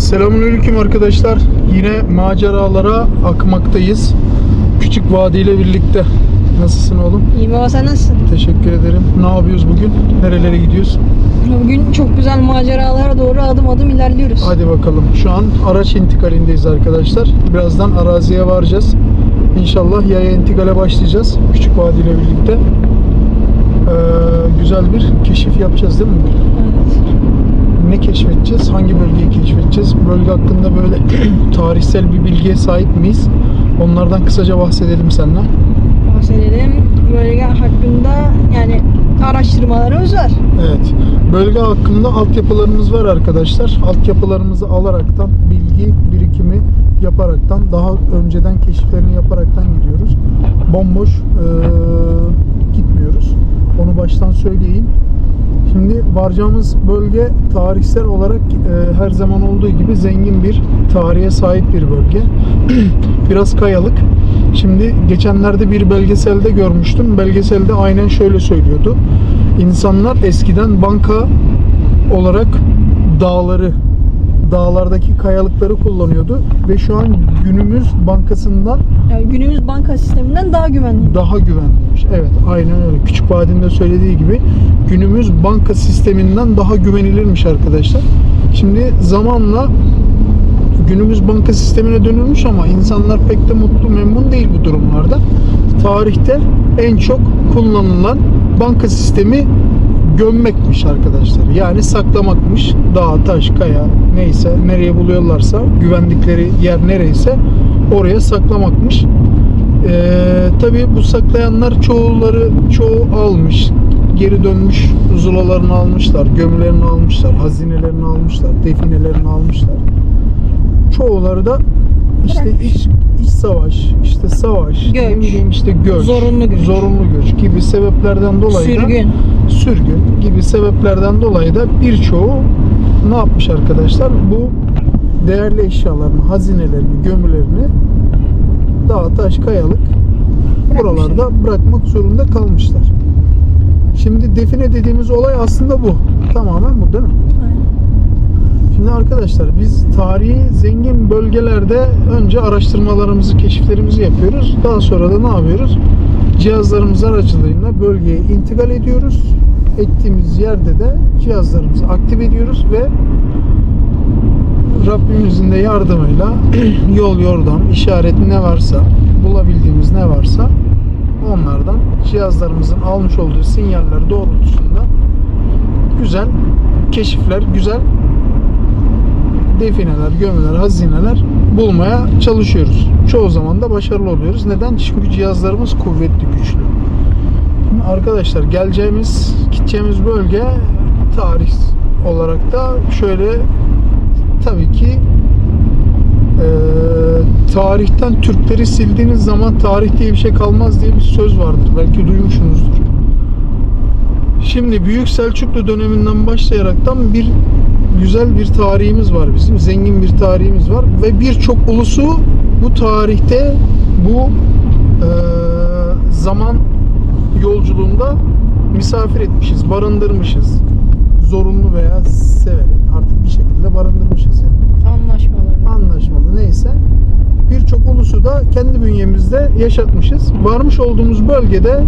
Selamünaleyküm arkadaşlar. Yine maceralara akmaktayız. Küçük Vadi ile birlikte. Nasılsın oğlum? İyiyim baba, sen nasılsın? Teşekkür ederim. Ne yapıyoruz bugün? Nerelere gidiyoruz? Bugün çok güzel maceralara doğru adım adım ilerliyoruz. Hadi bakalım. Şu an araç intikalindeyiz arkadaşlar. Birazdan araziye varacağız. İnşallah yaya intikale başlayacağız. Küçük Vadi ile birlikte. Güzel bir keşif yapacağız değil mi? Evet. Ne keşfedeceğiz? Hangi bölgeyi keşfedeceğiz? Bölge hakkında böyle tarihsel bir bilgiye sahip miyiz? Onlardan kısaca bahsedelim seninle. Bahsedelim. Bölge hakkında yani araştırmalarımız var. Evet. Bölge hakkında altyapılarımız var arkadaşlar. Altyapılarımızı alaraktan, bilgi birikimi yaparaktan, daha önceden keşiflerini yaparaktan gidiyoruz. Bomboş gitmiyoruz. Onu baştan söyleyeyim. Şimdi varacağımız bölge tarihsel olarak her zaman olduğu gibi zengin bir tarihe sahip bir bölge. Biraz kayalık. Şimdi geçenlerde bir belgeselde görmüştüm. Belgeselde aynen şöyle söylüyordu. İnsanlar eskiden banka olarak dağlardaki kayalıkları kullanıyordu ve şu an günümüz bankasından Yani günümüz banka sisteminden daha güvenli. daha güvenliymiş. Evet, aynen öyle. Küçük Vadi'nin de söylediği gibi günümüz banka sisteminden daha güvenilirmiş arkadaşlar. Şimdi zamanla günümüz banka sistemine dönülmüş ama insanlar pek de mutlu, memnun değil bu durumlarda. Tarihte en çok kullanılan banka sistemi gömmekmiş arkadaşlar. Yani saklamakmış. Dağ, taş, kaya neyse nereye buluyorlarsa, güvendikleri yer nereyse oraya saklamakmış. Tabii bu saklayanlar çoğu almış, geri dönmüş, zulalarını almışlar, gömülerini almışlar, hazinelerini almışlar, definelerini almışlar. Çoğuları da işte iç savaş, işte savaş, Göç. ne bileyim işte göç, zorunlu göç gibi sebeplerden dolayı da sürgün gibi sebeplerden dolayı da birçoğu ne yapmış arkadaşlar? Bu değerli eşyalarını, hazinelerini, gömülerini dağ, taş, kayalık buralarda bırakmak zorunda kalmışlar. Şimdi define dediğimiz olay aslında bu. Tamamen bu değil mi? Şimdi arkadaşlar biz tarihi zengin bölgelerde önce araştırmalarımızı, keşiflerimizi yapıyoruz. Daha sonra da ne yapıyoruz? Cihazlarımız aracılığıyla bölgeye intikal ediyoruz. Ettiğimiz yerde de cihazlarımızı aktif ediyoruz ve Rabbimizin de yardımıyla yol yordam, işaret ne varsa, bulabildiğimiz ne varsa onlardan cihazlarımızın almış olduğu sinyaller doğrultusunda güzel keşifler, güzel defineler, gömüler, hazineler bulmaya çalışıyoruz. Çoğu zaman da başarılı oluyoruz. Neden? Çünkü cihazlarımız kuvvetli, güçlü. Şimdi arkadaşlar gideceğimiz bölge tarih olarak da şöyle tabii ki tarihten Türkleri sildiğiniz zaman tarih diye bir şey kalmaz diye bir söz vardır. Belki duymuşsunuzdur. Şimdi Büyük Selçuklu döneminden başlayaraktan güzel bir tarihimiz var bizim. Zengin bir tarihimiz var. Ve birçok ulusu bu tarihte bu zaman yolculuğunda misafir etmişiz, barındırmışız. Zorunlu veya severek artık bir şekilde barındırmışız yani. Anlaşmalı neyse. Birçok ulusu da kendi bünyemizde yaşatmışız. Varmış olduğumuz bölgede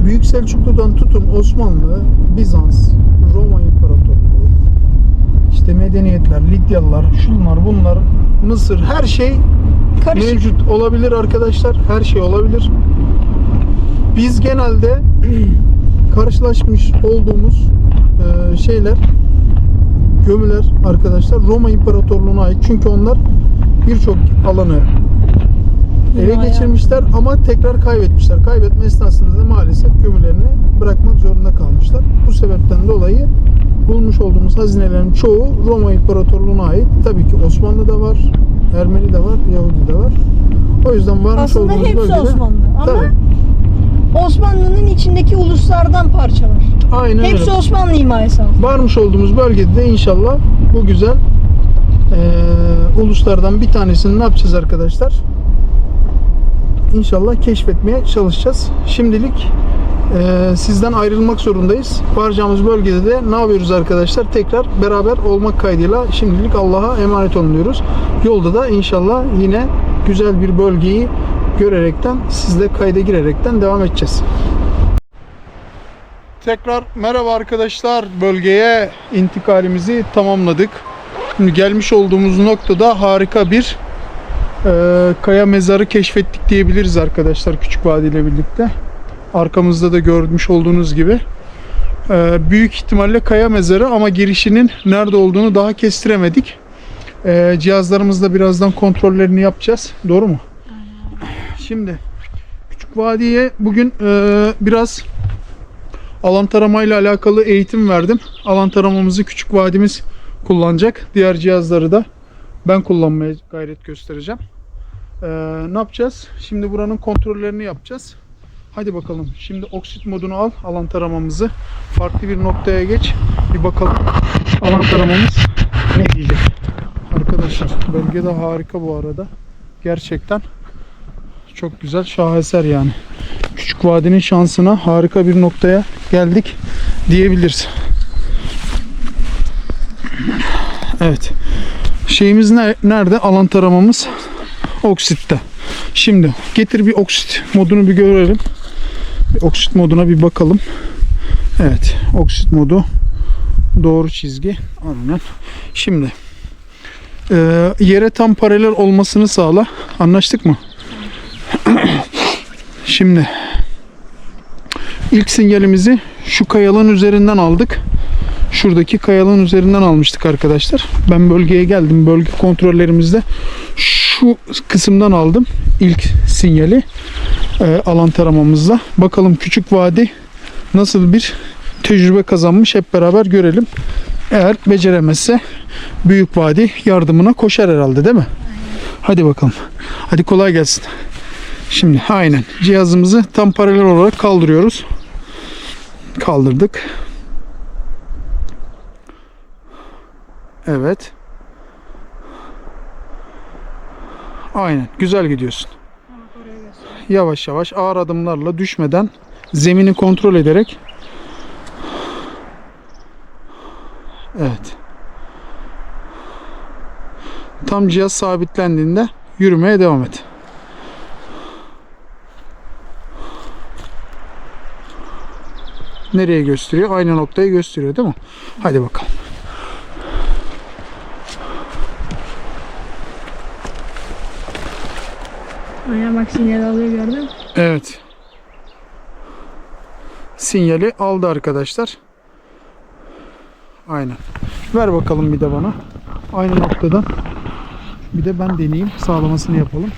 Büyük Selçuklu'dan tutun Osmanlı, Bizans, Roma İmparatorluğu, işte medeniyetler, Lidyalılar, şunlar bunlar, Mısır, her şey karışık. Mevcut olabilir arkadaşlar. Her şey olabilir. Biz genelde karşılaşmış olduğumuz şeyler, gömüler arkadaşlar Roma İmparatorluğu'na ait. Çünkü onlar birçok alanı ele geçirmişler ama tekrar kaybetmişler. Kaybetme esnasında da maalesef gömülerini bırakmak zorunda kalmışlar. Bu sebepten dolayı bulmuş olduğumuz hazinelerin çoğu Roma İmparatorluğu'na ait. Tabii ki Osmanlı var, Ermeni de var, Yahudi de var. O yüzden varmış aslında olduğumuz hepsi bölgede Osmanlı ama tabii, Osmanlı'nın içindeki uluslardan parçalar. aynen hepsi öyle. Osmanlı himayesi altında. Varmış olduğumuz bölgede de inşallah bu güzel uluslardan bir tanesini ne yapacağız arkadaşlar? inşallah keşfetmeye çalışacağız. Şimdilik sizden ayrılmak zorundayız. Varacağımız bölgede de ne yapıyoruz arkadaşlar? Tekrar beraber olmak kaydıyla şimdilik Allah'a emanet olun diyoruz. Yolda da inşallah yine güzel bir bölgeyi görerekten, sizle kayda girerekten devam edeceğiz. Tekrar merhaba arkadaşlar. Bölgeye intikalimizi tamamladık. Şimdi gelmiş olduğumuz noktada harika bir kaya mezarı keşfettik diyebiliriz arkadaşlar, Küçük Vadi ile birlikte. Arkamızda da görmüş olduğunuz gibi büyük ihtimalle kaya mezarı ama girişinin nerede olduğunu daha kestiremedik. Cihazlarımızla birazdan kontrollerini yapacağız. Doğru mu? Şimdi Küçük Vadi'ye bugün biraz alan taramayla alakalı eğitim verdim. Alan taramamızı Küçük Vadimiz kullanacak. Diğer cihazları da ben kullanmaya gayret göstereceğim. Ne yapacağız? Şimdi buranın kontrollerini yapacağız. Hadi bakalım. Şimdi oksit modunu al. Alan taramamızı. Farklı bir noktaya geç. Bir bakalım. Alan taramamız ne diyecek? Arkadaşlar bölge de harika bu arada. Gerçekten çok güzel. Şaheser yani. Küçük Vadi'nin şansına harika bir noktaya geldik diyebiliriz. Evet. Şeyimiz nerede? Alan taramamız oksitte. Şimdi getir bir oksit modunu bir görelim. Oksit moduna bir bakalım. Evet. Oksit modu doğru çizgi. Aynen. Şimdi yere tam paralel olmasını sağla. Anlaştık mı? Şimdi ilk sinyalimizi şu kayalığın üzerinden aldık. Şuradaki kayalığın üzerinden almıştık arkadaşlar. Ben bölgeye geldim. Bölge kontrollerimizde şu kısımdan aldım ilk sinyali alan taramamızla. Bakalım Küçük Vadi nasıl bir tecrübe kazanmış, hep beraber görelim. Eğer beceremezse Büyük Vadi yardımına koşar herhalde, değil mi? Hadi bakalım. Hadi kolay gelsin. Şimdi aynen cihazımızı tam paralel olarak kaldırıyoruz. Kaldırdık. Evet. Aynen. Güzel gidiyorsun. Yavaş yavaş ağır adımlarla düşmeden zemini kontrol ederek. Evet. Tam cihaz sabitlendiğinde yürümeye devam et. Nereye gösteriyor? Aynı noktayı gösteriyor değil mi? Hadi bakalım. Aynen bak sinyal alıyor, gördün mü? Evet. Sinyali aldı arkadaşlar. Aynen. Ver bakalım bir de bana. Aynı noktadan. Bir de ben deneyeyim. Sağlamasını yapalım.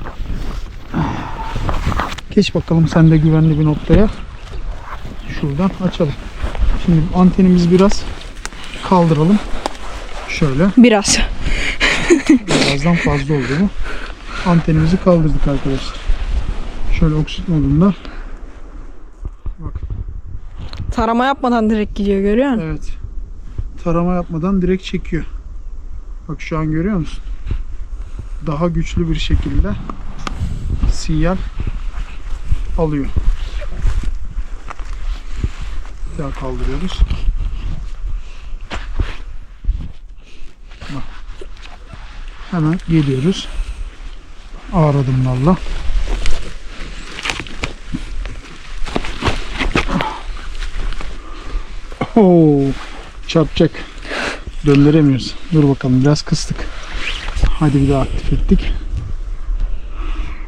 Geç bakalım sen de güvenli bir noktaya. Şuradan açalım. Şimdi antenimizi biraz kaldıralım. Şöyle. Birazdan fazla oldu bu. Antenimizi kaldırdık arkadaşlar. Şöyle oksit modunda. Bak. Tarama yapmadan direkt gidiyor, görüyor musun? Evet. Tarama yapmadan direkt çekiyor. Bak şu an görüyor musun? Daha güçlü bir şekilde sinyal alıyor. Bir daha kaldırıyoruz. Bak. Hemen geliyoruz. Ağır adımlarla. Oo, çarpacak. Döndüremiyoruz. Dur bakalım, biraz kıstık. Hadi bir daha aktif ettik.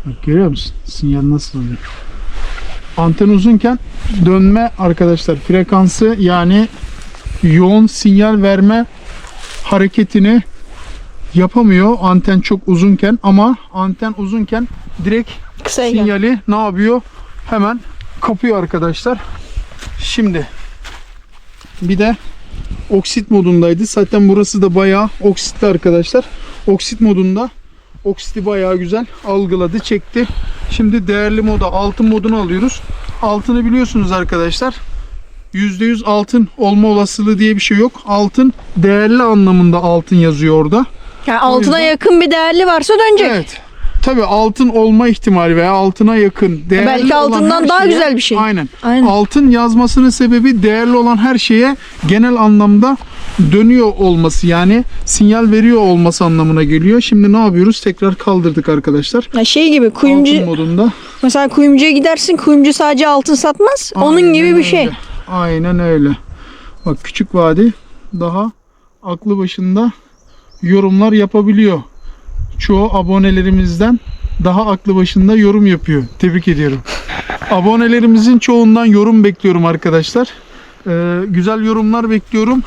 Bak görüyor musun? Sinyal nasıl oluyor? Anten uzunken dönme arkadaşlar frekansı, yani yoğun sinyal verme hareketini yapamıyor anten çok uzunken, ama anten uzunken direkt Kısayken sinyali ne yapıyor? Hemen kapıyor arkadaşlar. Şimdi bir de oksit modundaydı. Zaten burası da bayağı oksitli arkadaşlar. Oksit modunda oksiti bayağı güzel algıladı, çekti. Şimdi değerli moda altın modunu alıyoruz. Altını biliyorsunuz arkadaşlar. %100 altın olma olasılığı diye bir şey yok. Altın değerli anlamında altın yazıyor orada. yani altına yakın bir değerli varsa dönecek. Evet. tabii altın olma ihtimali veya altına yakın değerli Belki olan altından her daha şeye- güzel bir şey. Aynen. Aynen. Altın yazmasının sebebi değerli olan her şeye genel anlamda dönüyor olması, yani sinyal veriyor olması anlamına geliyor. Şimdi ne yapıyoruz? Tekrar kaldırdık arkadaşlar. Ya şey gibi Altın kuyumcu, modunda. mesela kuyumcuya gidersin, kuyumcu sadece altın satmaz. Onun Aynen gibi bir şey. öyle. Aynen öyle. Bak Küçük Vadi daha aklı başında yorumlar yapabiliyor. Çoğu abonelerimizden daha aklı başında yorum yapıyor. Tebrik ediyorum. Abonelerimizin çoğundan yorum bekliyorum arkadaşlar. Güzel yorumlar bekliyorum.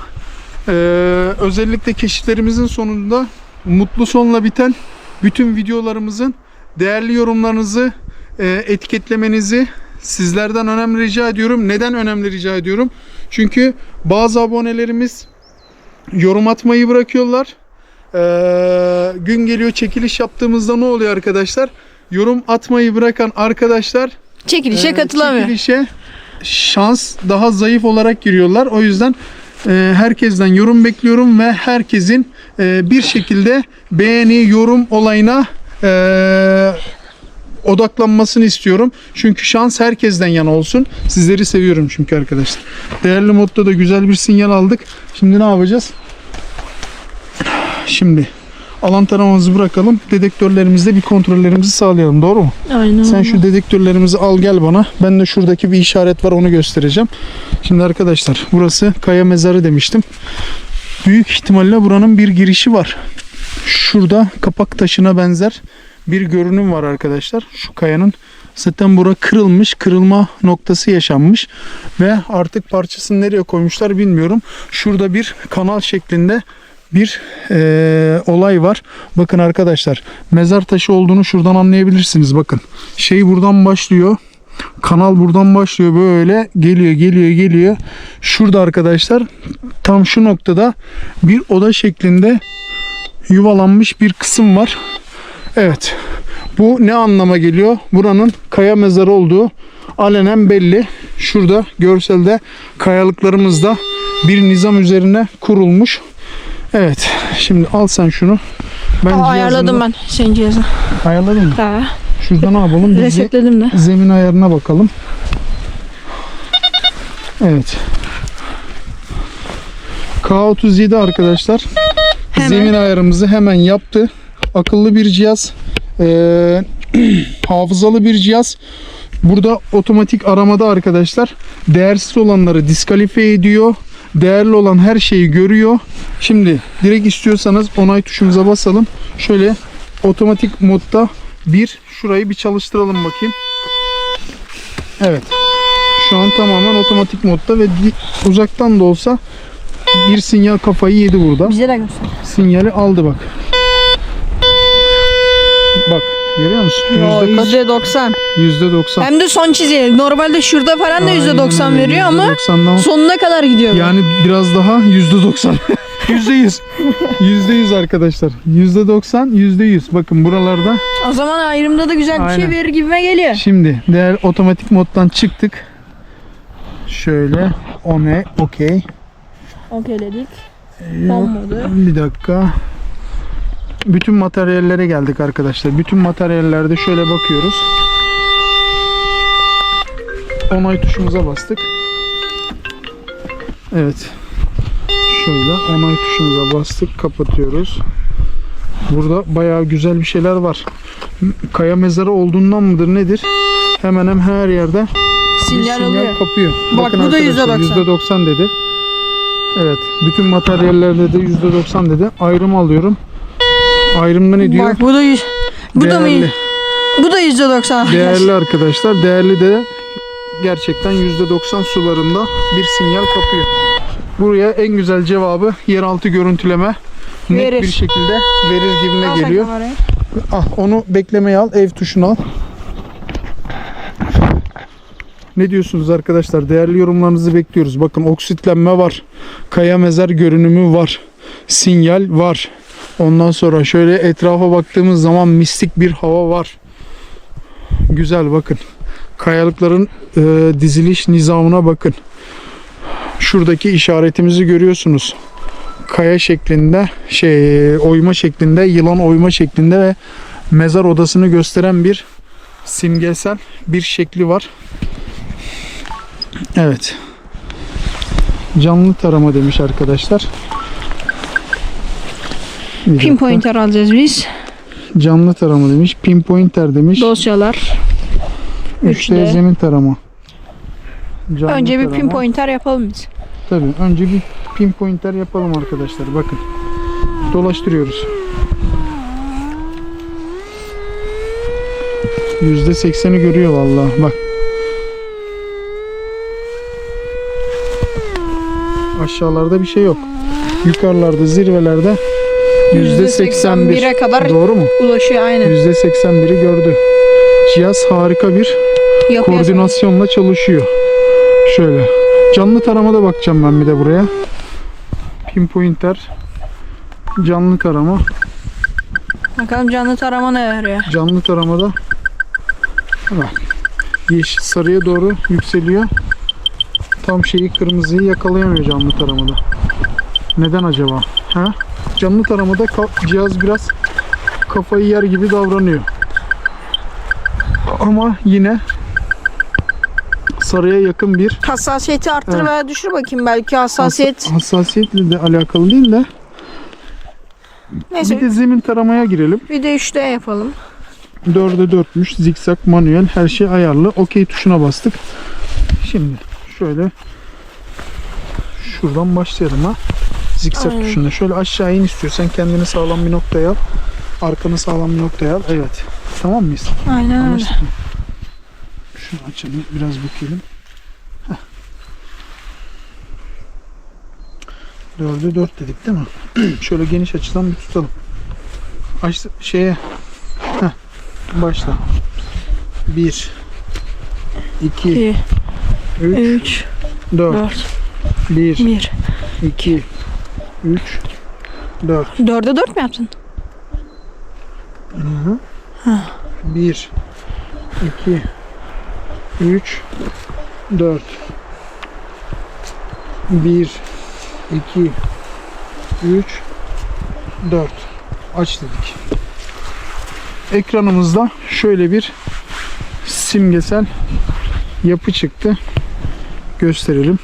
Özellikle keşiflerimizin sonunda mutlu sonla biten bütün videolarımızın değerli yorumlarınızı etiketlemenizi sizlerden önemli rica ediyorum. Neden önemli rica ediyorum? Çünkü bazı abonelerimiz yorum atmayı bırakıyorlar. Gün geliyor çekiliş yaptığımızda ne oluyor arkadaşlar? Yorum atmayı bırakan arkadaşlar Çekilişe katılamıyor. çekilişe şans daha zayıf olarak giriyorlar. O yüzden herkesten yorum bekliyorum ve herkesin bir şekilde beğeni, yorum olayına odaklanmasını istiyorum. Çünkü şans herkesten yana olsun. Sizleri seviyorum çünkü arkadaşlar. Değerli modda da güzel bir sinyal aldık. Şimdi ne yapacağız? Şimdi alan taramamızı bırakalım. Dedektörlerimizde bir kontrollerimizi sağlayalım. Doğru mu? Aynen. Sen şu dedektörlerimizi al gel bana. Ben de şuradaki bir işaret var, onu göstereceğim. Şimdi arkadaşlar burası kaya mezarı demiştim. Büyük ihtimalle buranın bir girişi var. Şurada kapak taşına benzer bir görünüm var arkadaşlar. Şu kayanın zaten bura kırılmış. Kırılma noktası yaşanmış. Ve artık parçasını nereye koymuşlar bilmiyorum. Şurada bir kanal şeklinde bir olay var. Bakın arkadaşlar, mezar taşı olduğunu şuradan anlayabilirsiniz. Bakın şey buradan başlıyor. Kanal buradan başlıyor, böyle geliyor. Şurada arkadaşlar tam şu noktada bir oda şeklinde yuvalanmış bir kısım var. Evet. Bu ne anlama geliyor? Buranın kaya mezarı olduğu alenen belli. Şurada görselde kayalıklarımızda bir nizam üzerine kurulmuş. Evet. Şimdi al sen şunu. Ben Ayarladım ben senin cihazı. Ayarladın mı? Ha. Şurada ne yapalım? Biz Resetledim de. zemin ayarına bakalım. Evet. K37 arkadaşlar. Hemen. Zemin ayarımızı hemen yaptı. Akıllı bir cihaz. Hafızalı bir cihaz. Burada otomatik aramada arkadaşlar değersiz olanları diskalifiye ediyor. Değerli olan her şeyi görüyor. Şimdi direkt istiyorsanız onay tuşumuza basalım. Şöyle otomatik modda şurayı bir çalıştıralım bakayım. Evet. Şu an tamamen otomatik modda ve uzaktan da olsa bir sinyal kafayı yedi burada. Bize de göster. Sinyali aldı bak. Bak görüyor musun? Yüzde kaç? %90. %90. Hem de son çizgi. Normalde şurada falan da %90 veriyor ama %90'dan sonuna kadar gidiyor. yani biraz daha %90. %100. %100 arkadaşlar. %90, %100. Bakın buralarda. O zaman ayrımda da güzel bir şey Aynen. verir gibime geliyor. Şimdi değer otomatik moddan çıktık. Şöyle okey. Okeyledik. Tam modu. Bir dakika. Bütün materyallere geldik arkadaşlar. Bütün materyallerde şöyle bakıyoruz. Onay tuşumuza bastık. Evet. Şöyle onay tuşumuza bastık. Kapatıyoruz. Burada bayağı güzel bir şeyler var. Kaya mezarı olduğundan mıdır nedir? Hemen hemen her yerde Sinyal oluyor. kapıyor. Bak, Bakın bu da arkadaşlar, %90. %90 dedi. Evet. Bütün materyallerde de %90 dedi. Ayrım alıyorum. Ayrımda ne diyor? Bak bu da bu da mı? Değerli. Bu da %90. Değerli arkadaşlar. Değerli de gerçekten %90 sularında bir sinyal kapıyor. Buraya en güzel cevabı yeraltı görüntüleme net Verir. bir şekilde verir gibime Al sen geliyor. kamerayı. Onu beklemeye al. Ev tuşunu al. Ne diyorsunuz arkadaşlar? Değerli yorumlarınızı bekliyoruz. Bakın oksitlenme var. Kaya mezar görünümü var. Sinyal var. Ondan sonra şöyle etrafa baktığımız zaman mistik bir hava var. Güzel bakın. Kayalıkların diziliş nizamına bakın. Şuradaki işaretimizi görüyorsunuz. Kaya şeklinde, oyma şeklinde, yılan oyma şeklinde ve mezar odasını gösteren bir simgesel bir şekli var. Evet. Canlı tarama demiş arkadaşlar. Bir dakika. Pinpointer alacağız biz. Canlı tarama demiş. Pinpointer demiş. Dosyalar. 3D zemin tarama. Canlı Önce bir tarama. pinpointer yapalım biz. Tabii önce bir pinpointer yapalım arkadaşlar. Bakın. Dolaştırıyoruz. %80'i görüyor vallahi. Bak. Aşağılarda bir şey yok. Yukarılarda, zirvelerde %81'e kadar Doğru mu? ulaşıyor aynen. %81'i gördü. Cihaz harika bir Yapıya koordinasyonla çalışıyor. Şöyle. Canlı taramada bakacağım ben bir de buraya. Pinpointer. Canlı tarama. bakalım canlı tarama ne veriyor. Canlı taramada bak. Yeşil sarıya doğru yükseliyor. Tam şeyi kırmızıyı yakalayamıyor canlı taramada. Neden acaba? Ha? Canlı taramada cihaz biraz kafayı yer gibi davranıyor. Ama yine sarıya yakın bir Hassasiyeti arttır Evet. veya düşür bakayım, belki hassasiyet. hassasiyetle de alakalı değil de Neyse bir de zemin taramaya girelim. bir de 3D yapalım. 4'e 4'müş, zikzak, manuel, her şey ayarlı. OK tuşuna bastık. Şimdi şöyle şuradan başlayalım ha. Zikzak Aynen. tuşuna. Şöyle aşağı in istiyorsan kendini sağlam bir noktaya al. Arkanı sağlam bir noktaya al. Evet. Tamam mıyız? Aynen öyle. Anlaştık mı? Şunu açalım. Biraz bakayım. 4'e 4 dedik değil mi? Şöyle geniş açıdan bir tutalım. Şeye. Heh. Başla. 1 2 2, 3 3, 4 4, 1 1. 2 3 4 4'e 4 mü yaptın? 1 2 3 4 1 2 3 4 aç dedik. Ekranımızda şöyle bir simgesel yapı çıktı. Gösterelim.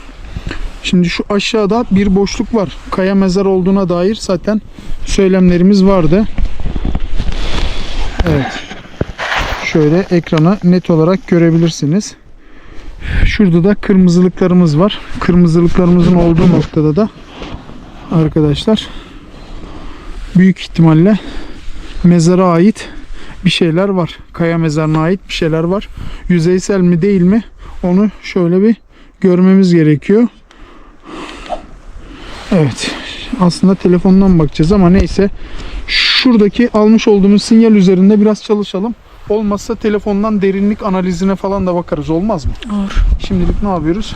Şimdi şu aşağıda bir boşluk var. Kaya mezar olduğuna dair zaten söylemlerimiz vardı. Evet. Şöyle ekrana net olarak görebilirsiniz. Şurada da kırmızılıklarımız var. Kırmızılıklarımızın olduğu noktada da arkadaşlar büyük ihtimalle mezara ait bir şeyler var. Kaya mezarına ait bir şeyler var. Yüzeysel mi değil mi? Onu şöyle bir görmemiz gerekiyor. Evet. Aslında telefondan bakacağız ama neyse. Şuradaki almış olduğumuz sinyal üzerinde biraz çalışalım. Olmazsa telefondan derinlik analizine falan da bakarız. Olmaz mı? Olur. Şimdilik ne yapıyoruz?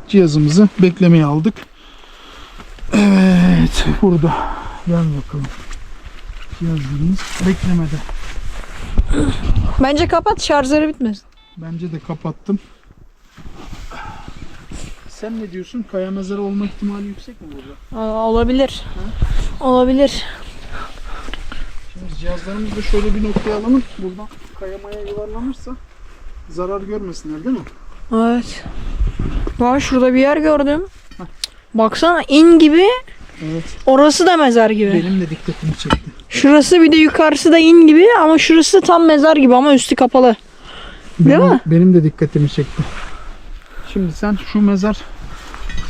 Cihazımızı beklemeye aldık. Evet. Burada. Gel bakalım. Cihazlarımız beklemede. Bence kapat, şarjları bitmesin. Bence de kapattım. Sen ne diyorsun? Kaya mezarı olma ihtimali yüksek mi burada? Olabilir. Olabilir. Şimdi cihazlarımızı da şöyle bir noktaya alalım. Buradan kayamaya yuvarlanırsa zarar görmesinler değil mi? Evet. Bak şurada bir yer gördüm. Baksana, in gibi. Evet. Orası da mezar gibi. Benim de dikkatimi çekti. Şurası bir de yukarısı da in gibi ama şurası da tam mezar gibi ama üstü kapalı. Değil mi? Benim de dikkatimi çekti. Şimdi sen şu mezar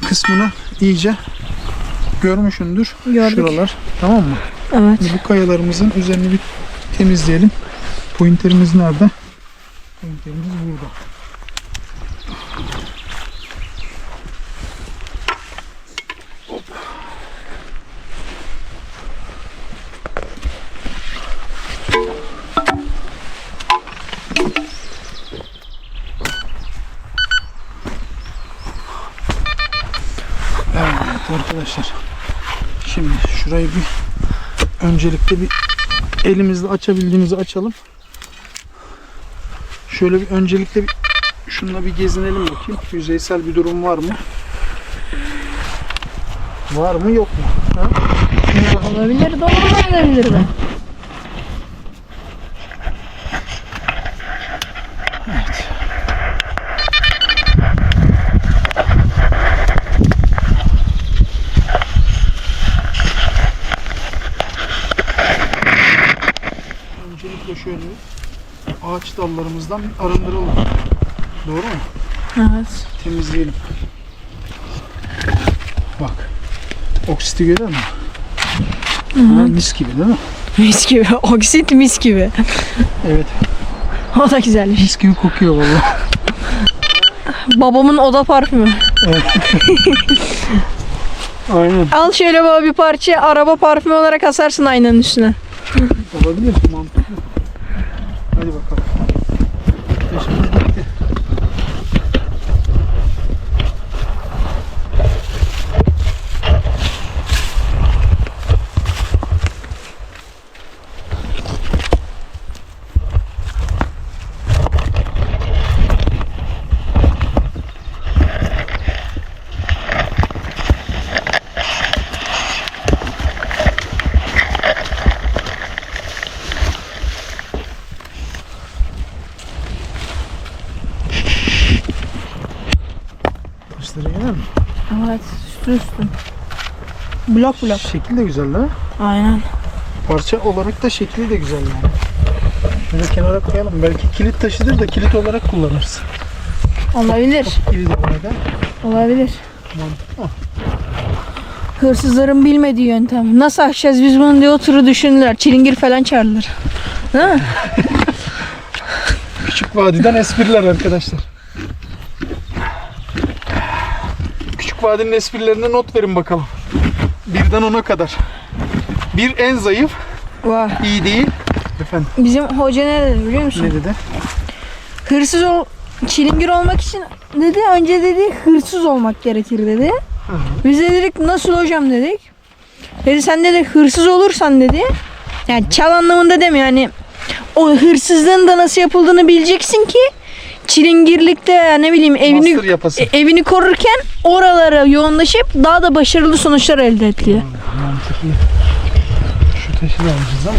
kısmını iyice görmüşsündür. Gördük. Şuralar. Tamam mı? Evet. Şimdi bu kayalarımızın üzerini bir temizleyelim. Pointerimiz nerede? Pointerimiz burada. Hop. Evet arkadaşlar. Şimdi şurayı bir öncelikle bir elimizle açabildiğimizi açalım. Şöyle bir öncelikle bir şununla bir gezinelim bakayım. Yüzeysel bir durum var mı? Var mı yok mu? Ha? Olabilir de olmayabilir de. Evet. Öncelikle şöyle ağaç dallarımızdan arındıralım. Doğru mu? Evet. Temizleyelim. Bak. Oksiti görüyor musun? Ha, mis gibi değil mi? Mis gibi. Oksit mis gibi. Evet. O da güzelmiş. Mis gibi kokuyor vallahi. Babamın oda parfümü. Evet. Aynen. Al şöyle baba bir parça araba parfümü olarak asarsın aynanın üstüne. Olabilir. Mantıklı. Hadi bakalım. Taşımız bitti. Taşları yener mi? Evet üstü. Blok blok. Şekil de güzel ha. Aynen. Parça olarak da şekli de güzel yani. Şöyle kenara koyalım. Belki kilit taşıdır da kilit olarak kullanırız. Olabilir. Kilit olarak ha. Olabilir. Mantıklı. Hırsızların bilmediği yöntem. Nasıl açacağız biz bunu diye oturup düşündüler. Çilingir falan çağırdılar. Değil mi? Küçük vadiden espriler arkadaşlar. Küçük vadinin esprilerine not verin bakalım. 1'den 10'a kadar. 1 en zayıf, Vay. iyi değil. Efendim Bizim hoca ne dedi biliyor musun? ne dedi? Hırsız çilingir olmak için dedi önce dedi hırsız olmak gerekir dedi. Biz de dedik nasıl hocam dedik. Dedi sen dedi hırsız olursan dedi. Yani çal anlamında demiyor yani. O hırsızlığın da nasıl yapıldığını bileceksin ki çilingirlikte ne bileyim Master yapasın. evini korurken oralara yoğunlaşıp daha da başarılı sonuçlar elde ediliyor. Mantıklı. Şu taşı da alacağız ama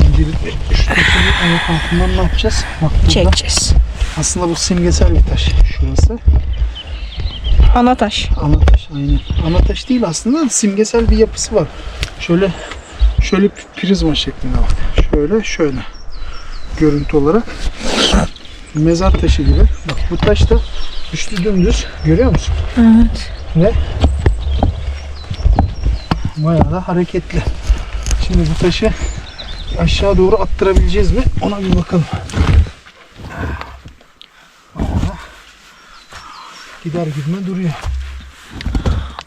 öncelikle şu taşı bir ayak altından ne yapacağız? Bak burada. Çekeceğiz. Aslında bu simgesel bir taş. Şurası. Ana taş. Ana taş aynen. Ana taş değil aslında simgesel bir yapısı var. Şöyle prizma şeklinde bak. Şöyle. Görüntü olarak. Mezar taşı gibi. Bak bu taş da üstü dümdüz. Görüyor musun? Evet. Ve bayağı da hareketli. Şimdi bu taşı aşağı doğru attırabileceğiz mi? Ona bir bakalım. Gider gitme duruyor.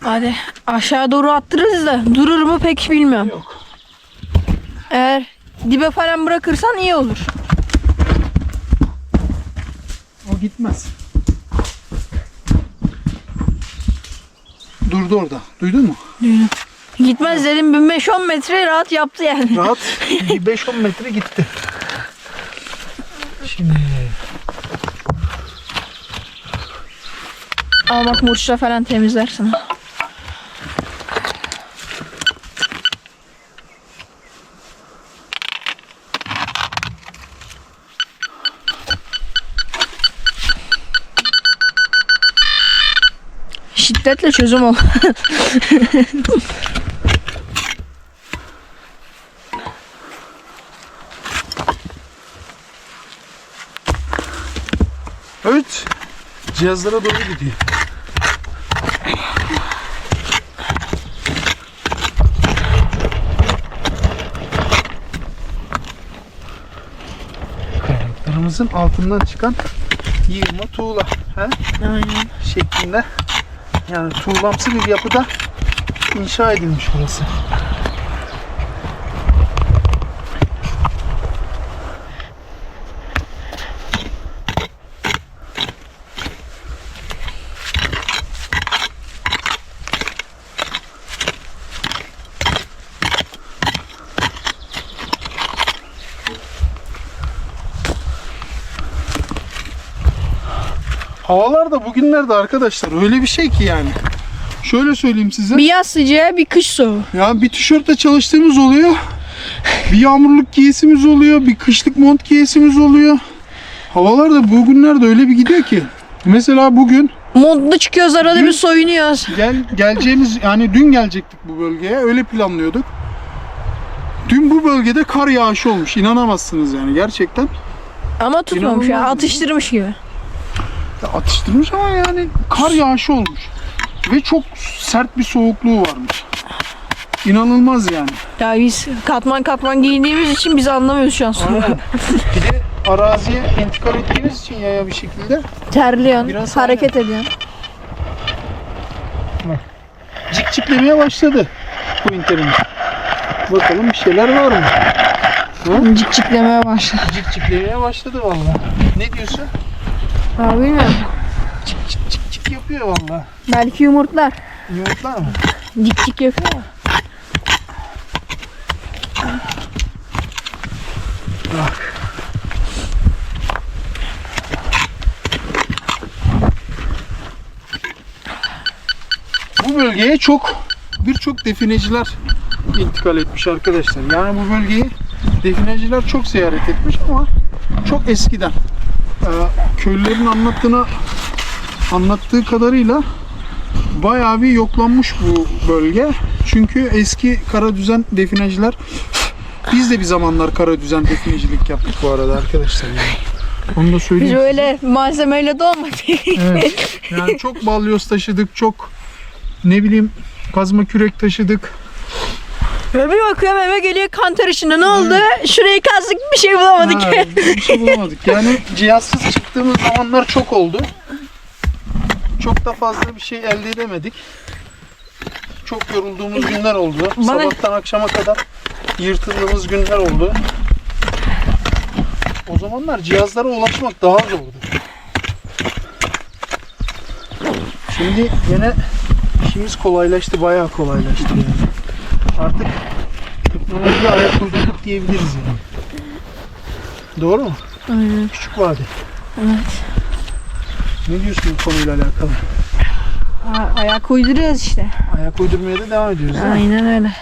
Hadi aşağı doğru attırırız da durur mu pek bilmiyorum. Yok. Eğer dibe falan bırakırsan iyi olur. O gitmez. Durdu orada. Duydun mu? Gitmez dedim 15-10 metre rahat yaptı yani. Rahat bir 5-10 metre gitti. Şimdi Al bak murçla falan temizlersin. Şiddetle çözüm ol. evet. Cihazlara doğru gidiyor. Kayalıklarımızın altından çıkan yığma tuğla Aynen. şeklinde, yani tuğlamsı bir yapıda inşa edilmiş burası. Havalar da bugünlerde arkadaşlar öyle bir şey ki yani. Şöyle söyleyeyim size. Bir yaz sıcağı, bir kış soğuğu. Ya bir tişörtle çalıştığımız oluyor. Bir yağmurluk giyesimiz oluyor. Bir kışlık mont giyesimiz oluyor. Havalar da bugünlerde öyle bir gidiyor ki. Mesela bugün Montlu çıkıyoruz, arada bir soyunuyoruz. geleceğimiz, yani dün gelecektik bu bölgeye. Öyle planlıyorduk. Dün bu bölgede kar yağışı olmuş. İnanamazsınız yani gerçekten. Ama tutmamış ya, İnanılmaz. atıştırmış gibi. Ya atıştırmış ama yani kar yağışı olmuş. Ve çok sert bir soğukluğu varmış. İnanılmaz yani. Ya biz katman giyindiğimiz için biz anlamıyoruz şu an soğuğu. Aynen. Bir de araziye intikal ettiğimiz için yaya bir şekilde Terliyorsun, Biraz hareket ediyorsun. cikciklemeye başladı bu interimiz. Bakalım bir şeyler var mı? Cikciklemeye başladı. Cikciklemeye başladı vallahi. Ne diyorsun? Abi bilmiyorum. Cik yapıyor vallahi. Belki yumurtlar. Yumurtlar mı? Cik yapıyor ya. Bak. Bu bölgeye birçok defineciler intikal etmiş arkadaşlar. Yani bu bölgeyi defineciler çok ziyaret etmiş ama çok eskiden. Köylülerin anlattığı kadarıyla bayağı bir yoklanmış bu bölge. Çünkü eski Karadüzen defineciler, biz de bir zamanlar Karadüzen definecilik yaptık bu arada arkadaşlar. Yani. Onu da söyleyeyim. Biz öyle malzemeyle dolmadık. Evet. Yani çok balyoz taşıdık, çok ne bileyim kazma kürek taşıdık. Ve bir bakıyorum eve geliyor kantar içinde. Ne oldu? Şurayı kazdık, bir şey bulamadık. Ha, bir şey bulamadık. Yani cihazsız çıktığımız zamanlar çok oldu. Çok da fazla bir şey elde edemedik. Çok yorulduğumuz günler oldu. Sabahtan akşama kadar yırtıldığımız günler oldu. O zamanlar cihazlara ulaşmak daha zordu. Şimdi yine işimiz kolaylaştı, bayağı kolaylaştı yani. Artık teknolojiye ayak uydurduk diyebiliriz yani. Doğru mu? Aynen. Küçük vade. Evet. Ne diyorsun bu konuyla alakalı? Ayak uyduruyoruz işte. Ayak uydurmaya da devam ediyoruz değil mi? Aynen öyle.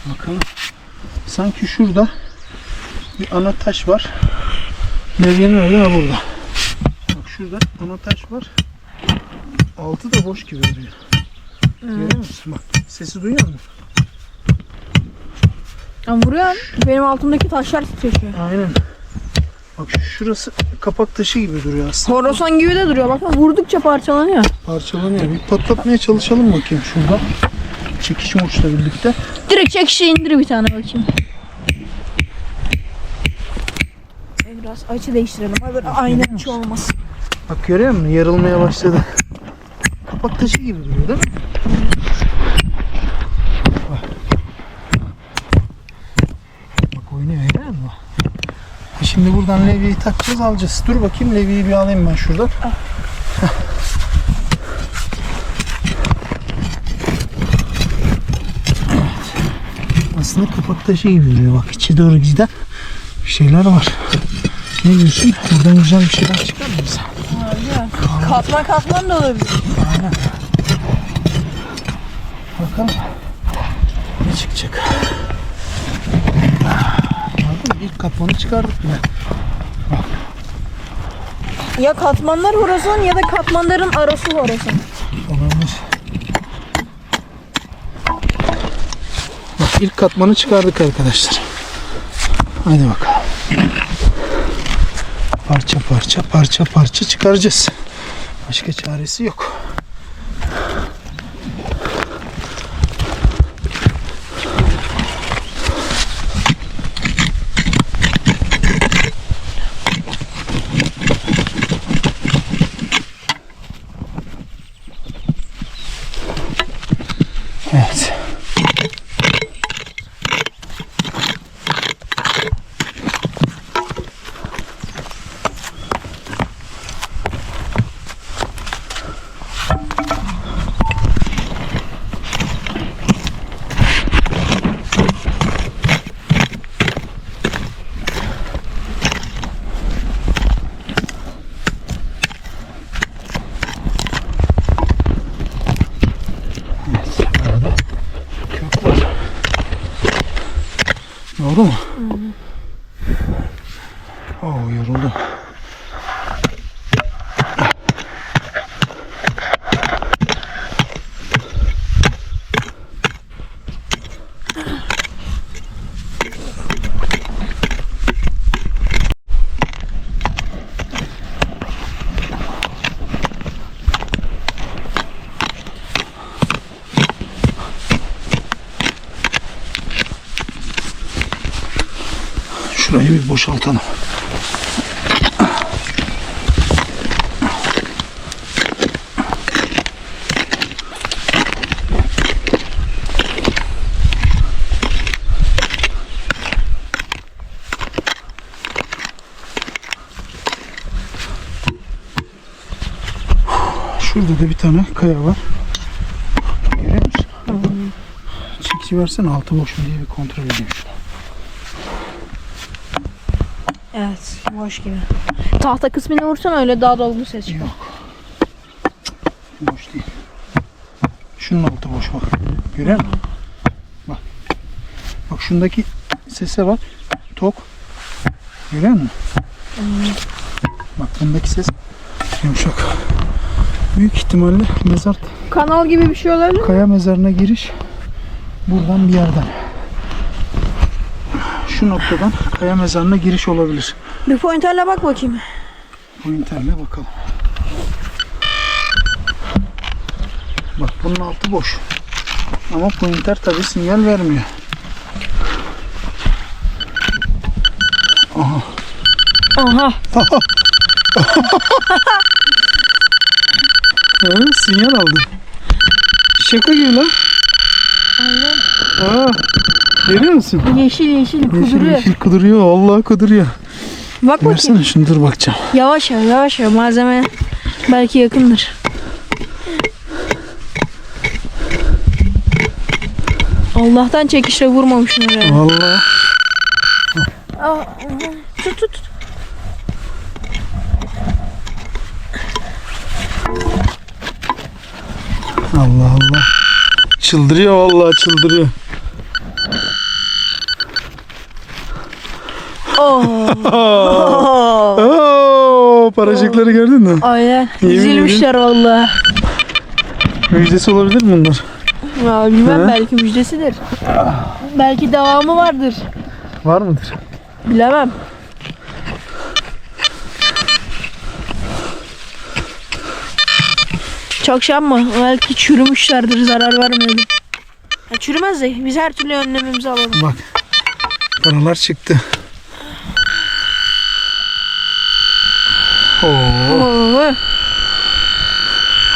Bakalım. Sanki şurada bir ana taş var. Levyenin orada ha burada. Bak şurada ana taş var. Altı da boş gibi duruyor. Görüyor musun? Bak sesi duyuyor musun? Ya vuruyorsun. Benim altımdaki taşlar titreşiyor. Aynen. Bak şurası kapak taşı gibi duruyor aslında. Horasan gibi de duruyor. Bakın vurdukça parçalanıyor. Parçalanıyor. Bir patlatmaya çalışalım bakayım şurada. Çekiş murçla birlikte. Direkt çekişi indir bir tane bakayım. Biraz açı değiştirelim. Böyle aynı açı olmasın. Bak görüyor musun? Yarılmaya başladı. Kapak taşı gibi duruyor değil mi? Bak oynuyor görüyor musun? Şimdi buradan levyeyi takacağız, alacağız. Dur bakayım, levyeyi bir alayım ben şuradan. Aslında kapak taşı gibi duruyor. Bak içe doğru giden bir şeyler var. Ne diyorsun? Buradan güzel bir şeyler çıkar mı bize? Katman da olabilir. Aynen. Bakalım ne çıkacak. Gördün mü? İlk katmanı çıkardık bile. Ya katmanlar horasan ya da katmanların arası horasan. Olabilir. Bak ilk katmanı çıkardık arkadaşlar. Hadi bakalım. Parça parça çıkaracağız. Başka çaresi yok. Evet. Doğru mu? Oo, yoruldum. Şurayı bir boşaltalım. Şurada da bir tane kaya var. Görüyor musun? Çekici versene, altı boş mu diye bir kontrol edeyim şunu. Evet, boş gibi. Tahta kısmını vursan öyle daha dolgun ses çıkar. Yok. Boş değil. Şunun altı boş bak. Görüyor musun? Bak. Bak şundaki sese bak. Tok. Görüyor musun? Bak bundaki ses yumuşak. Büyük ihtimalle mezar, Kanal gibi bir şey olabilir mi? kaya mezarına giriş buradan bir yerden. Şu noktadan kaya mezarına giriş olabilir. Bir pointerle bak bakayım. Pointerle bakalım. Bak bunun altı boş. Ama pointer tabi sinyal vermiyor. Aha. Aha. Evet, sinyal aldı. Şaka gibi lan. Aynen. Aa, görüyor musun? Yeşil Yeşil kuduruyor. yeşil kuduruyor. Vallahi kuduruyor. Bak bakayım. Versene şunu, dur bakacağım. Yavaş yavaş malzeme belki yakındır. Allah'tan çekişle vurmamışsın oraya. Vallahi. Tut. Allah Allah. Çıldırıyor vallahi, çıldırıyor. Oo, paracıkları gördün mü? Aynen. Yemin Üzülmüşler vallahi. Müjdesi olabilir mi bunlar? Ya bilmem, He? belki müjdesidir. Belki devamı vardır. Var mıdır? Bilemem. Çok şey yapma. Belki çürümüşlerdir, zarar vermeyelim. Ya çürümez de biz her türlü önlemimizi alalım. Bak. Paralar çıktı. Oo. Oo.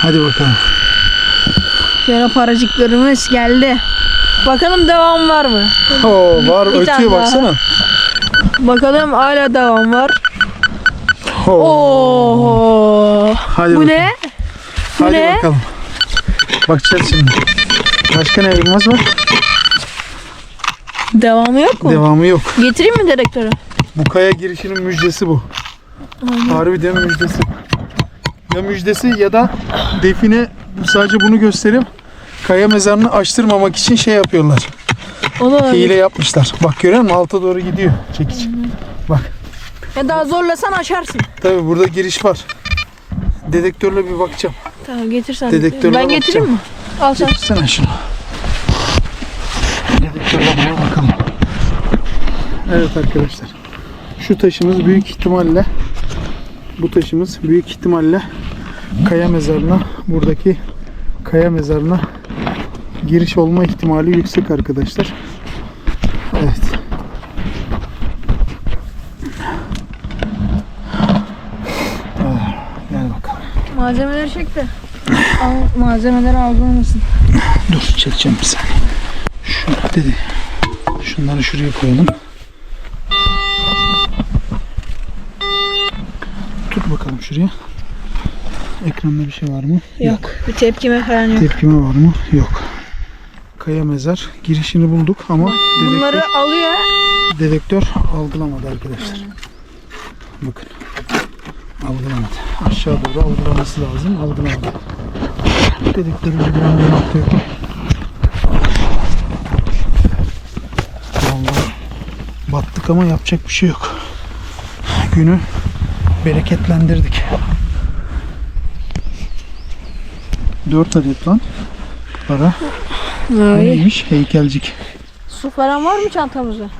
Hadi bakalım. Şöyle paracıklarımız geldi. Bakalım devam var mı? Oo, var, Bir tane ötüyor daha. baksana. Bakalım hala devam var. Oo. Oo. Hadi Bu bakalım. ne? Bu Hadi ne? bakalım. Bakacağız şimdi. Başka ne elmas var? Devamı yok mu? Devamı yok. Getireyim mi direktörü? Bu kaya girişinin müjdesi bu. Harbiden müjdesi. Ya müjdesi ya da define sadece bunu gösterip kaya mezarını açtırmamak için şey yapıyorlar. O da Hile yapmışlar. Bak görüyor musun? Alta doğru gidiyor çekiç. Bak. Ya daha zorlasan açarsın. Tabii burada giriş var. Dedektörle bir bakacağım. Tamam getirsen. Dedektörle Ben getireyim mi? Al sen. Getirsene şunu. Dedektörle buraya bakalım. Evet arkadaşlar. Şu taşımız büyük ihtimalle, bu taşımız büyük ihtimalle kaya mezarına, buradaki kaya mezarına giriş olma ihtimali yüksek arkadaşlar. Evet. Gel bakalım. Malzemeleri çek de. Malzemeleri algılamasın. Dur, çekeceğim bir saniye. Şu dedi. Şunları şuraya koyalım. Tut bakalım şuraya. Ekranda bir şey var mı? Yok. Bir tepkime falan yok. Tepkime var mı? Yok. Kaya mezar. Girişini bulduk ama Bunları alıyor. dedektör algılamadı arkadaşlar. Bakın. Algılamadı. Aşağı doğru algılaması lazım. Algılamadı. Dedektörü güvenli nokta yok. Vallahi Yorulduk ama yapacak bir şey yok. Günü bereketlendirdik. 4 adet lan para. Ay. Neymiş? Heykelcik. Su falan var mı çantamızda?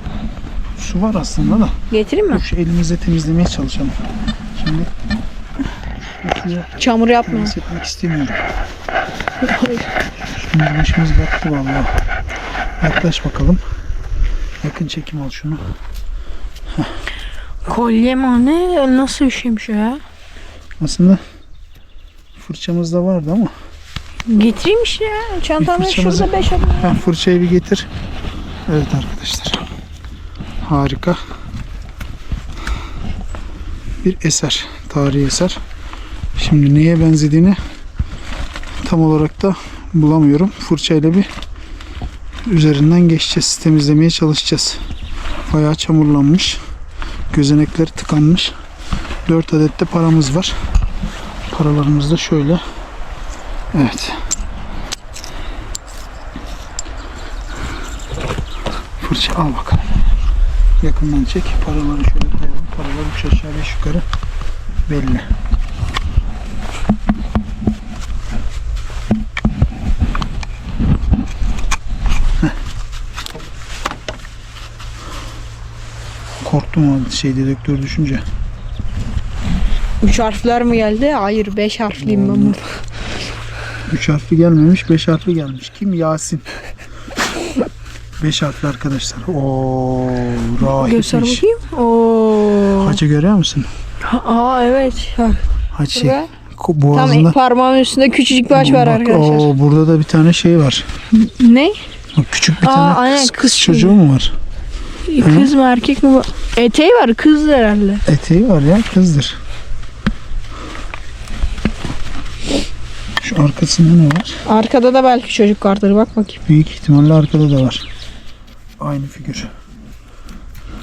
Su var aslında da. Getireyim mi? Dur şu elimize temizlemeye çalışalım. Şimdi suya Çamur yapmayalım. temas etmek istemiyorum. Şimdi başımız battı vallahi. Yaklaş bakalım. Yakın çekim al şunu. Kolye mi ne? Nasıl bir şeymiş o ya? Aslında fırçamız da vardı ama. Getireyim işte ya. Çantamda Bir fırçamızı- şurada 5 adım. Ha, fırçayı bir getir. Evet arkadaşlar. Harika. Bir eser. Tarihi eser. Şimdi neye benzediğini tam olarak da bulamıyorum. Fırçayla bir üzerinden geçeceğiz. Temizlemeye çalışacağız. Bayağı çamurlanmış. Gözenekleri tıkanmış. 4 adet de paramız var. Paralarımız da şöyle. Evet. Fırça al bakalım. Yakından çek. Paraları şöyle koyalım. Paralar 3 aşağı 5 yukarı belli. Korktum o dedektör düşünce. 3 harfler mi geldi? Hayır 5 harfliyim ben burada. 3 harfli gelmemiş, 5 harfli gelmiş. Kim? Yasin. 5 harfli arkadaşlar. Oo, Göster rahipmiş. bakayım. Oo. Hacı görüyor musun? Aa evet. Bak, Haç şey, burada. boğazında. Tam parmağımın üstünde küçücük bir haç var Bak, arkadaşlar. oo, burada da bir tane şey var. Ne? Bak, küçük bir Aa, tane aynen, kız kız çocuğu mu var? Kız mı erkek mi? Eteği var, kız herhalde. Eteği var ya, kızdır. Şu arkasında ne var? Arkada da belki çocuk vardır, bak bakayım. Büyük ihtimalle arkada da var. Aynı figür.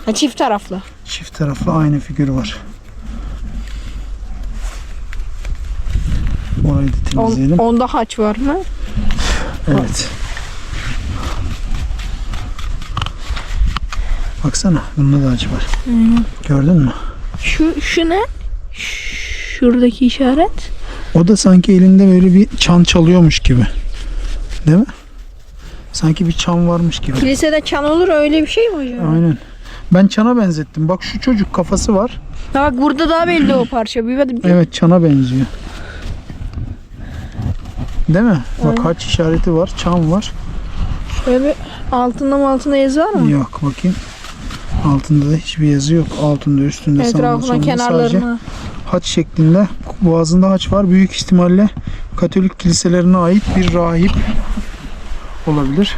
Ha, çift taraflı. Çift taraflı aynı figür var. Orayı da temizleyelim. Onda haç var mı? Evet. Baksana, bunda da acı var. Gördün mü? Şu ne? Şuradaki işaret. O da sanki elinde böyle bir çan çalıyormuş gibi. Değil mi? Sanki bir çan varmış gibi. Kilisede çan olur, öyle bir şey mi acaba? Aynen. Ben çana benzettim. Bak şu çocuk kafası var. Ha, bak burada daha belli o parça. Evet, çana benziyor. Değil mi? Bak Aynen. haç işareti var, çan var. Şöyle bir altında yazı var mı? Yok, bakayım. Altında da hiçbir yazı yok. Altında, üstünde, sağında, Etrafına, solunda sadece kenarlarına. haç şeklinde. Boğazında haç var. Büyük ihtimalle Katolik kiliselerine ait bir rahip olabilir.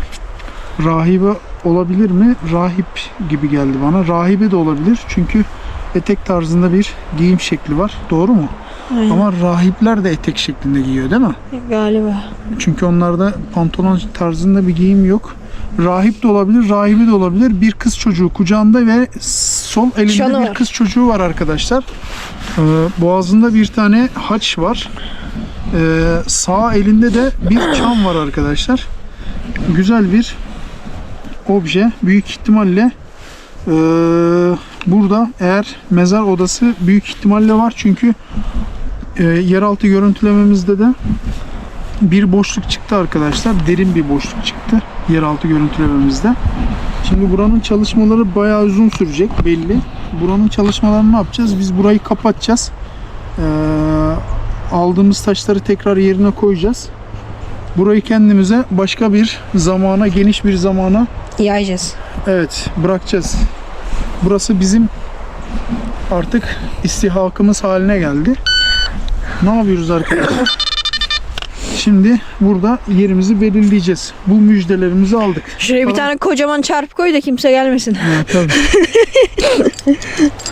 Rahibe olabilir mi? Rahip gibi geldi bana. Rahibe de olabilir. Çünkü etek tarzında bir giyim şekli var. Doğru mu? Aynen. Ama rahipler de etek şeklinde giyiyor değil mi? Galiba. Çünkü onlarda pantolon tarzında bir giyim yok. Rahip de olabilir, rahibe de olabilir. Bir kız çocuğu kucağında ve sol elinde Çanı bir var. kız çocuğu var arkadaşlar. Boğazında bir tane haç var. Sağ elinde de bir çam var arkadaşlar. Güzel bir obje. Büyük ihtimalle burada eğer mezar odası büyük ihtimalle var. Çünkü yeraltı görüntülememizde de bir boşluk çıktı arkadaşlar. Derin bir boşluk çıktı yeraltı görüntülememizde. Şimdi buranın çalışmaları bayağı uzun sürecek belli. Buranın çalışmalarını ne yapacağız? Biz burayı kapatacağız. Aldığımız taşları tekrar yerine koyacağız. Burayı kendimize başka bir zamana, geniş bir zamana Yayacağız. evet bırakacağız. Burası bizim artık istihakımız haline geldi. Ne yapıyoruz arkadaşlar? Şimdi burada yerimizi belirleyeceğiz. Bu müjdelerimizi aldık. Şuraya bir tane kocaman çarpı koy da kimse gelmesin. Ha, tabii.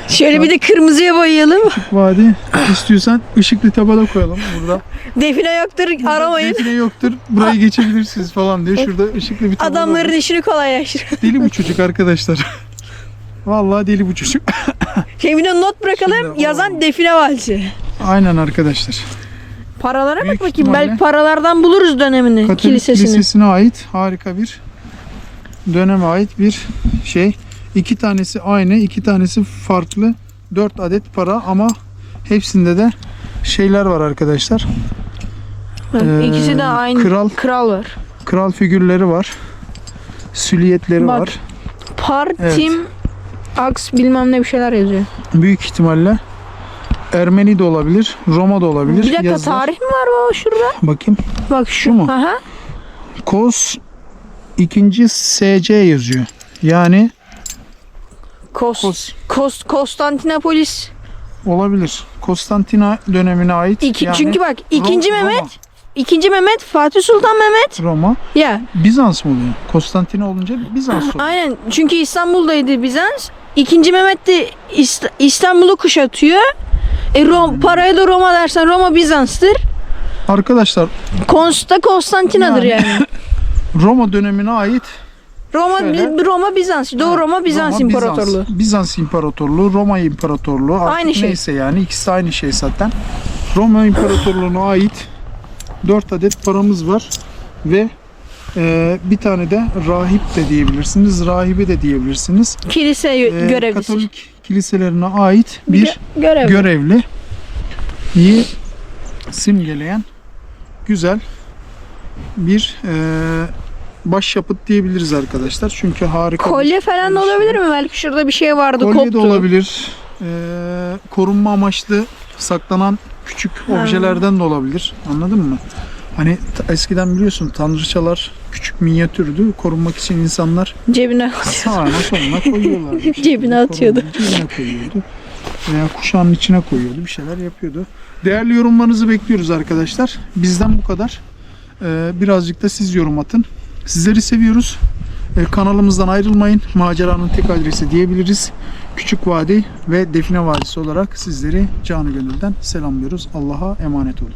Şöyle bir de kırmızıya boyayalım. Vadi istiyorsan ışıklı tabela koyalım burada. Define yoktur, aramayın. Define yoktur. Burayı geçebilirsiniz falan diyor. Şurada ışıklı bir tabela. Adamların işini kolaylaştırır. Deli bu çocuk arkadaşlar. Vallahi deli bu çocuk. Şey, bir de not bırakalım, Şimdi, yazan define valisi. Aynen arkadaşlar. Paralara Büyük bak bakayım, ihtimalle- belki paralardan buluruz dönemini, Katolik kilisesini. Kilisesi'ne ait harika bir döneme ait bir şey. 2 tanesi aynı, 2 tanesi farklı. 4 adet para ama hepsinde de şeyler var arkadaşlar. İkisi de aynı. Kral var. Kral figürleri var. Süliyetleri Bak. var. Par, Evet. Tim, Aks bilmem ne bir şeyler yazıyor. Büyük ihtimalle Ermeni de olabilir, Roma da olabilir. Bir dakika, yazılar. tarih mi var baba şurada? Bakayım. Bak Şu mu? Aha. Kos 2. SC yazıyor. Yani Konstantinopolis. olabilir. Konstantina dönemine ait. Yani Çünkü bak ikinci Roma. Mehmet, ikinci Mehmet, Fatih Sultan Mehmet. Roma. Ya Bizans mı oluyor? Konstantina olunca Bizans oluyor. aynen, çünkü İstanbul'daydı Bizans. İkinci Mehmet de İstanbul'u kuşatıyor. Paraya da Roma dersen Roma Bizans'tır. Arkadaşlar Konstantina'dır yani. Roma dönemine ait Roma Bizans. Doğu Roma Bizans Roma, İmparatorluğu. Bizans İmparatorluğu, Roma İmparatorluğu. Artık Aynı şey. neyse yani ikisi aynı şey zaten. Roma İmparatorluğu'na ait 4 adet paramız var ve bir tane de rahip de diyebilirsiniz, rahibe de diyebilirsiniz. Kilise görevlisi. Katolik kiliselerine ait bir Görevli. görevli simgeleyen güzel bir başyapıt diyebiliriz arkadaşlar. Çünkü harika. Kolye falan da olabilir mi? Belki şurada bir şey vardı, Kolye koptu. de olabilir. Korunma amaçlı saklanan küçük objelerden de olabilir. Anladın mı? Hani eskiden biliyorsun tanrıçalar küçük minyatürdü. Korunmak için insanlar Cebine sağına soluna koyuyorlardı. Cebine atıyordu. Cebine koyuyordu. Veya kuşağın içine koyuyordu. Bir şeyler yapıyordu. Değerli yorumlarınızı bekliyoruz arkadaşlar. Bizden bu kadar. Birazcık da siz yorum atın. Sizleri seviyoruz. Kanalımızdan ayrılmayın. Maceranın tek adresi diyebiliriz. Küçük Vadi ve Define Vadisi olarak sizleri canı gönülden selamlıyoruz. Allah'a emanet olun.